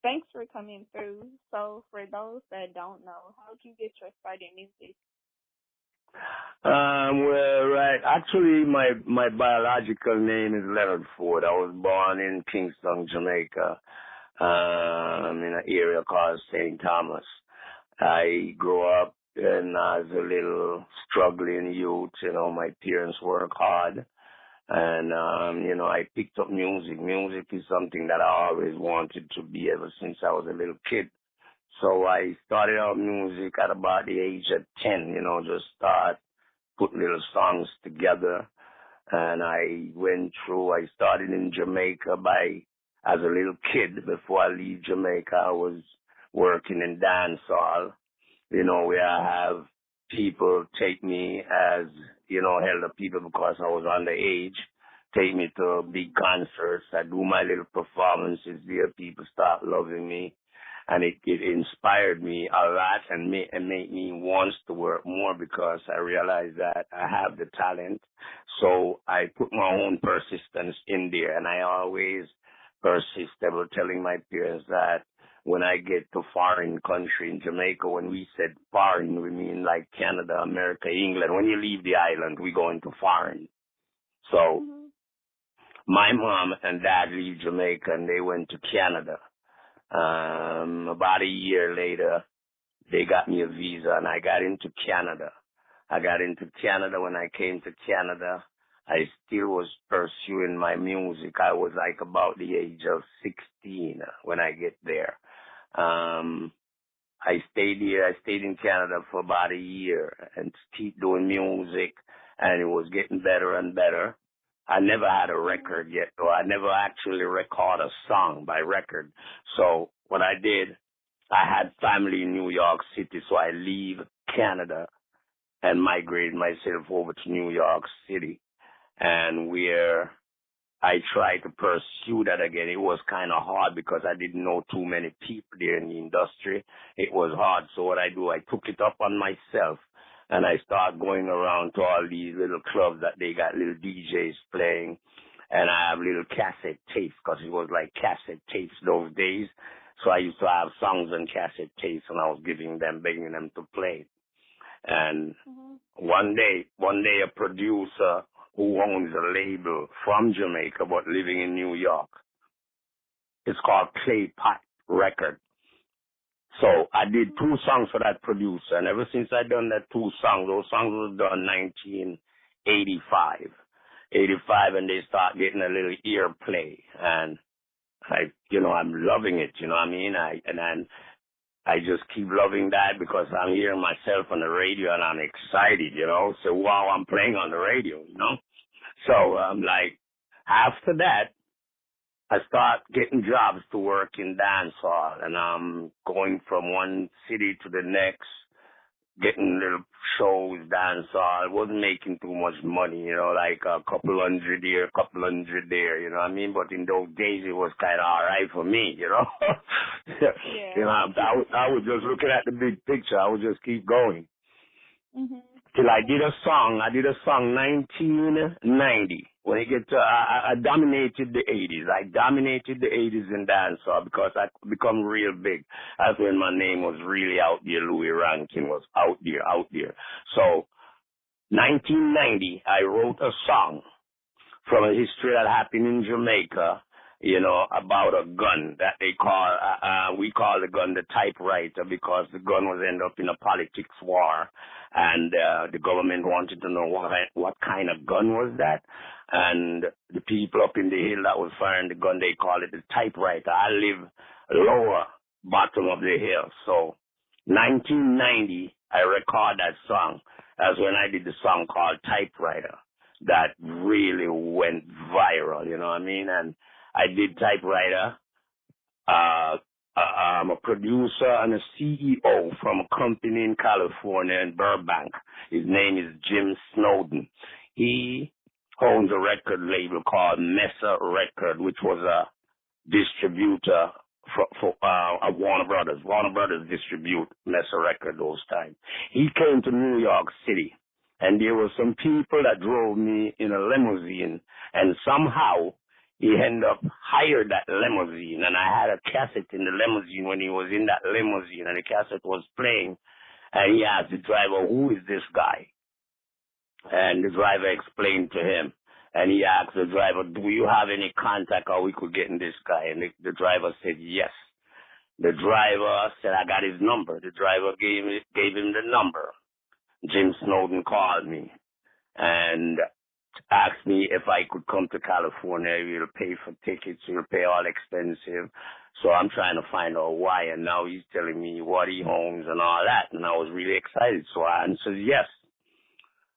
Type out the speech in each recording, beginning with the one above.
Thanks for coming through. So, for those that don't know, how did you get your start in music? Well, right. Actually, my biological name is Leonard Ford. I was born in Kingston, Jamaica, in an area called St. Thomas. I grew up and as a little struggling youth. My parents worked hard, and I picked up music. Music is something that I always wanted to be ever since I was a little kid. So I started out music at about the age of 10. Just start put little songs together, and I started in Jamaica as a little kid. Before I leave Jamaica, I was working in dance hall, where I have people take me as, elder people because I was underage, take me to big concerts. I do my little performances there. People start loving me. And it inspired me a lot and made me want to work more because I realized that I have the talent. So I put my own persistence in there, and I always persisted with telling my parents that when I get to foreign country in Jamaica, when we said foreign, we mean like Canada, America, England. When you leave the island, we go into foreign. So my mom and dad leave Jamaica and they went to Canada. About a year later, they got me a visa and I got into Canada. When I came to Canada, I still was pursuing my music. I was like about the age of 16 when I get there. I stayed here. I stayed in Canada for about a year and keep doing music, and it was getting better and better. I never had a record yet, though. I never actually record a song by record. So what I did, I had family in New York City, so I leave Canada and migrated myself over to New York City, and where I tried to pursue that again. It was kind of hard because I didn't know too many people there in the industry. It was hard. So what I took it up on myself. And I started going around to all these little clubs that they got little DJs playing. And I have little cassette tapes because it was like cassette tapes those days. So I used to have songs on cassette tapes and I was begging them to play. And one day a producer who owns a label from Jamaica but living in New York, it's called Clay Pot Record. So I did 2 songs for that producer, and ever since I done that 2 songs, those songs were done 1985, and they start getting a little earplay, and I'm loving it, you know what I mean? I just keep loving that because I'm hearing myself on the radio and I'm excited, So wow, I'm playing on the radio, So I'm like, after that, I start getting jobs to work in dance hall, and I'm going from one city to the next, getting little shows, dance hall. I wasn't making too much money, like a couple hundred here, a couple hundred there, you know what I mean? But in those days, it was kind of all right for me, Yeah. I was just looking at the big picture. I would just keep going. Till I did a song 1990. When it get to, I dominated the 80s. I dominated the 80s in dancehall because I become real big. That's when my name was really out there. Louie Rankin was out there. So 1990, I wrote a song from a history that happened in Jamaica, about a gun that they call, we call the gun the Typewriter because the gun was end up in a politics war, and the government wanted to know what kind of gun was that, and the people up in the hill that was firing the gun, they call it the Typewriter. I live lower bottom of the hill, so 1990, I record that song. That's when I did the song called Typewriter that really went viral, you know what I mean? And I did Typewriter. I'm a producer and a CEO from a company in California in Burbank. His name is Jim Snowden. He owns a record label called Mesa Record, which was a distributor for Warner Brothers. Warner Brothers distribute Mesa Record those times. He came to New York City, and there were some people that drove me in a limousine, and somehow he ended up hired that limousine, and I had a cassette in the limousine when he was in that limousine, and the cassette was playing, and he asked the driver, "Who is this guy?" And the driver explained to him, and he asked the driver, "Do you have any contact how we could get in this guy?" And the driver said, "Yes." The driver said, "I got his number." The driver gave him the number. Jim Snowden called me and asked me if I could come to California. He'll pay for tickets. He'll pay all expensive. So I'm trying to find out why. And now he's telling me what he owns and all that. And I was really excited. So I answered yes.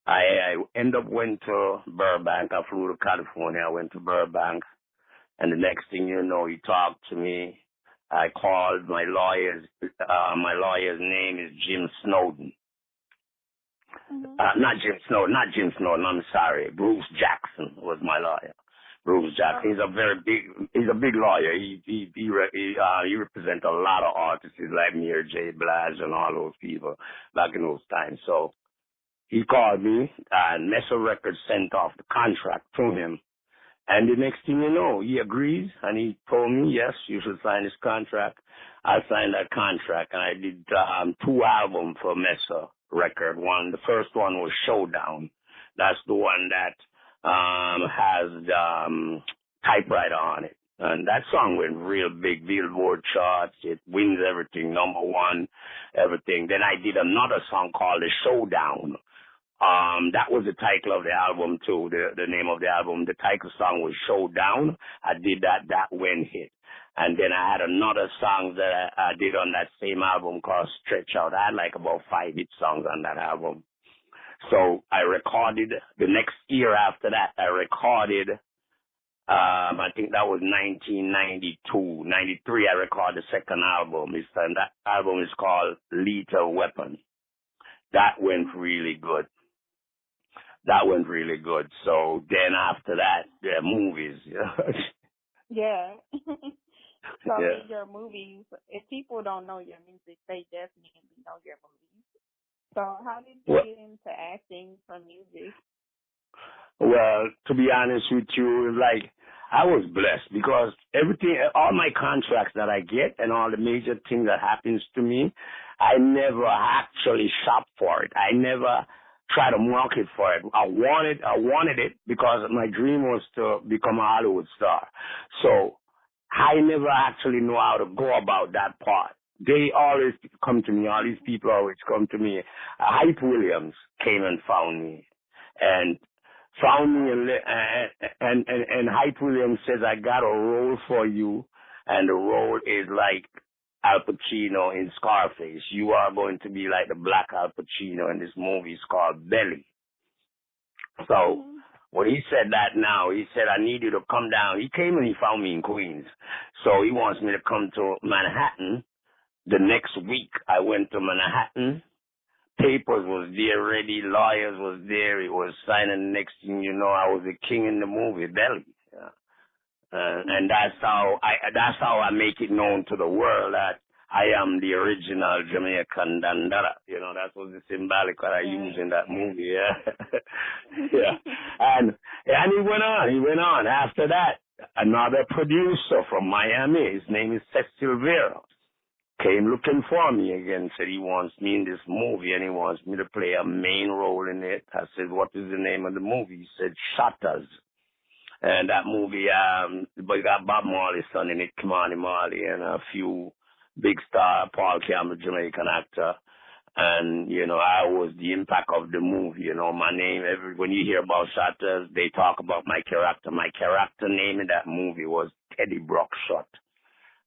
I end up went to Burbank. I flew to California. I went to Burbank. And the next thing you know, he talked to me. I called my lawyer's name is Jim Snowden. Mm-hmm. Not Jim Snowden, I'm sorry. Bruce Jackson was my lawyer. Bruce Jackson. He's a big lawyer. He represents a lot of artists like Mary J. Blige and all those people back in those times. So he called me and Mesa Records sent off the contract to him. And the next thing you know, he agrees, and he told me, yes, you should sign this contract. I signed that contract, and I did 2 albums for Mesa Record. The first one was Showdown. That's the one that has Typewriter on it. And that song went real big, Billboard charts. It wins everything, #1, everything. Then I did another song called The Showdown. That was the title of the album too, the name of the album. The title song was Showdown. I did that went hit. And then I had another song that I did on that same album called Stretch Out. I had like about 5 hit songs on that album. So I recorded, the next year after that, I recorded, I think that was 1992, 93, I recorded the second album. And that album is called Lethal Weapon. That went really good. So then after that, the movies. Yeah. So Yeah. your movies, if people don't know your music, they definitely know your movies. So how did you get into acting from music? Well, to be honest with you, like, I was blessed because all my contracts that I get and all the major things that happens to me, I never actually shop for it. I never try to market for it. I wanted it because my dream was to become a Hollywood star. So I never actually know how to go about that part. They always come to me. All these people always come to me. Hype Williams came and found me. And Hype Williams says, "I got a role for you, and the role is like Al Pacino in Scarface. You are going to be like the black Al Pacino in this movie. It's called Belly." So when he said that now, he said, "I need you to come down." He came and he found me in Queens. So he wants me to come to Manhattan. The next week, I went to Manhattan. Papers was there ready, lawyers was there, it was signing. Next thing you know, I was the king in the movie, Belly. Yeah. And that's how I make it known to the world that I am the original Jamaican Don Dada. You know, that was the symbolic that I used in that movie. Yeah. Yeah. And he went on. After that, another producer from Miami, his name is Cecil Vera, came looking for me again, said he wants me in this movie and he wants me to play a main role in it. I said, "What is the name of the movie?" He said, Shottas. And that movie, but it got Bob Marley's son in it, Kimani Marley, and a few big star, Paul Campbell, Jamaican actor. And, you know, I was the impact of the movie. You know, my name, when you hear about Shottas, they talk about my character. My character name in that movie was Teddy Brockshot.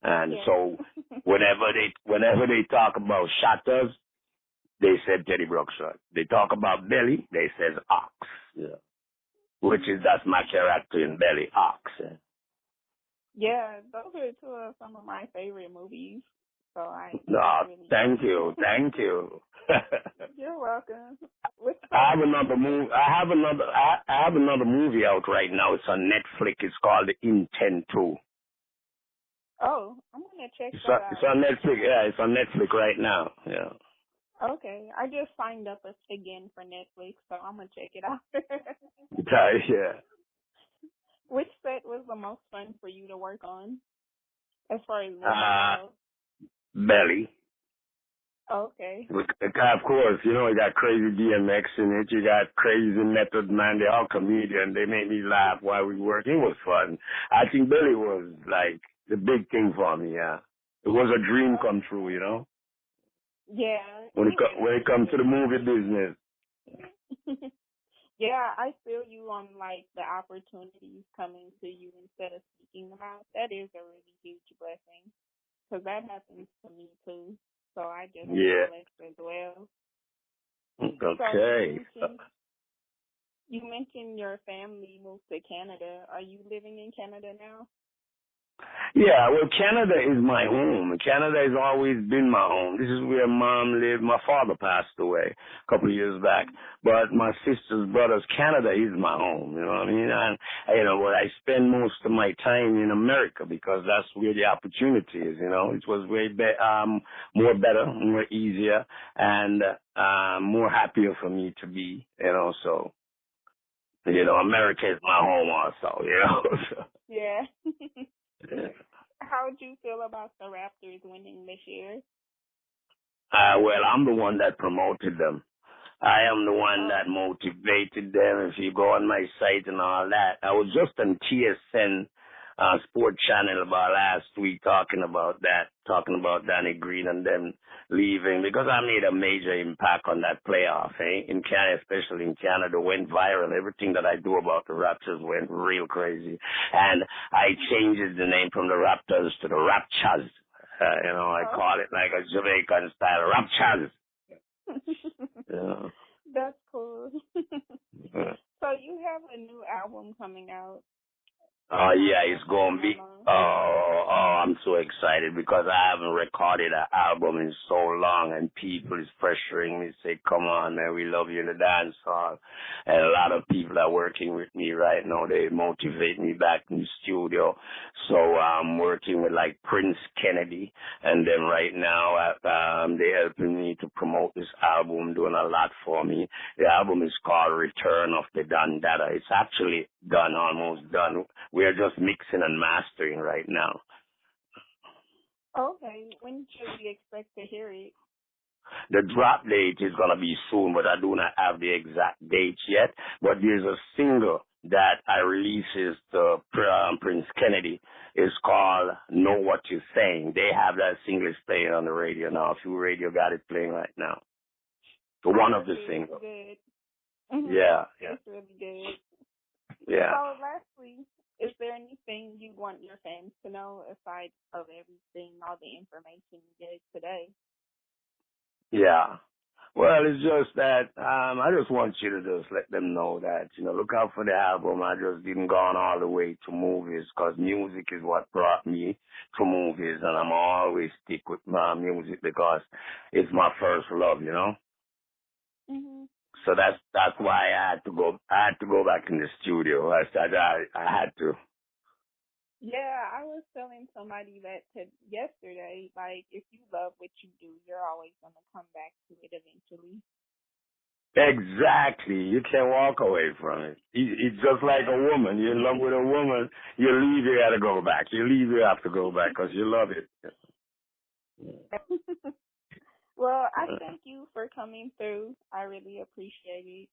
And so whenever they talk about Shottas, they said Teddy Brockshot. They talk about Belly, they says Ox. Yeah. That's my character in Belly, Ox. Yeah, those are 2 of some of my favorite movies. So thank you. You're welcome. I have another movie out right now. It's on Netflix. It's called The Intent 2. Oh, I'm gonna check that out. It's on Netflix. Yeah, it's on Netflix right now. Yeah. Okay, I just signed up again for Netflix, so I'm gonna check it out. Yeah. Which set was the most fun for you to work on, as far as women Belly. go? Okay. Of course, you know, you got Crazy DMX in it. You got Crazy Method Man. They're all comedians. They made me laugh while we worked. It was fun. I think Belly was like the big thing for me. Yeah, it was a dream come true. You know. Yeah. When it comes to the movie business. Yeah, I feel you on like the opportunities coming to you instead of seeking them out. That is a really huge blessing because that happens to me too. So I just feel blessed as well. Okay. So you mentioned your family moved to Canada. Are you living in Canada now? Yeah, well, Canada is my home. Canada has always been my home. This is where Mom lived. My father passed away a couple of years back, but my sister's brothers, Canada is my home. You know what I mean? And I spend most of my time in America because that's where the opportunity is. You know, it was way more better, more easier, and more happier for me to be. You know, so America is my home also. You know. So. Yeah. Yeah. How would you feel about the Raptors winning this year? Well, I'm the one that promoted them. I am the one that motivated them. If you go on my site and all that, I was just on TSN Sport Channel about last week talking about Danny Green and them leaving because I made a major impact on that playoff, in Canada, especially in Canada, went viral. Everything that I do about the Raptors went real crazy. And I changed the name from the Raptors to the Raptors. I call it like a Jamaican style, Raptors. Yeah. That's cool. So you have a new album coming out. Oh, yeah, it's going to be, I'm so excited because I haven't recorded an album in so long and people is pressuring me, say, come on, man, we love you in the dance hall. And a lot of people are working with me right now. They motivate me back in the studio. So I'm working with like Prince Kennedy and then right now they're helping me to promote this album, doing a lot for me. The album is called Return of the Don Dada. It's actually done, almost done. We're just mixing and mastering right now. Okay. When should we expect to hear it? The drop date is going to be soon, but I do not have the exact date yet. But there's a single that I releases to Prince Kennedy. It's called Know What You're Saying. They have that single playing on the radio now. A few radio got it playing right now. So one of the singles. Good. Yeah. It's really good. Yeah. So lastly, is there anything you want your fans to know aside of everything, all the information you gave today? Yeah. Well, it's just that I just want you to just let them know that, look out for the album. I just didn't go on all the way to movies because music is what brought me to movies, and I'm always stick with my music because it's my first love, Mm-hmm. So that's why I had to go back in the studio. I had to. Yeah, I was telling somebody that yesterday, like, if you love what you do, you're always going to come back to it eventually. Exactly. You can't walk away from it. It's just like a woman. You're in love with a woman. You leave, you got to go back. You leave, you have to go back because you love it. Well, I thank you for coming through. I really appreciate it.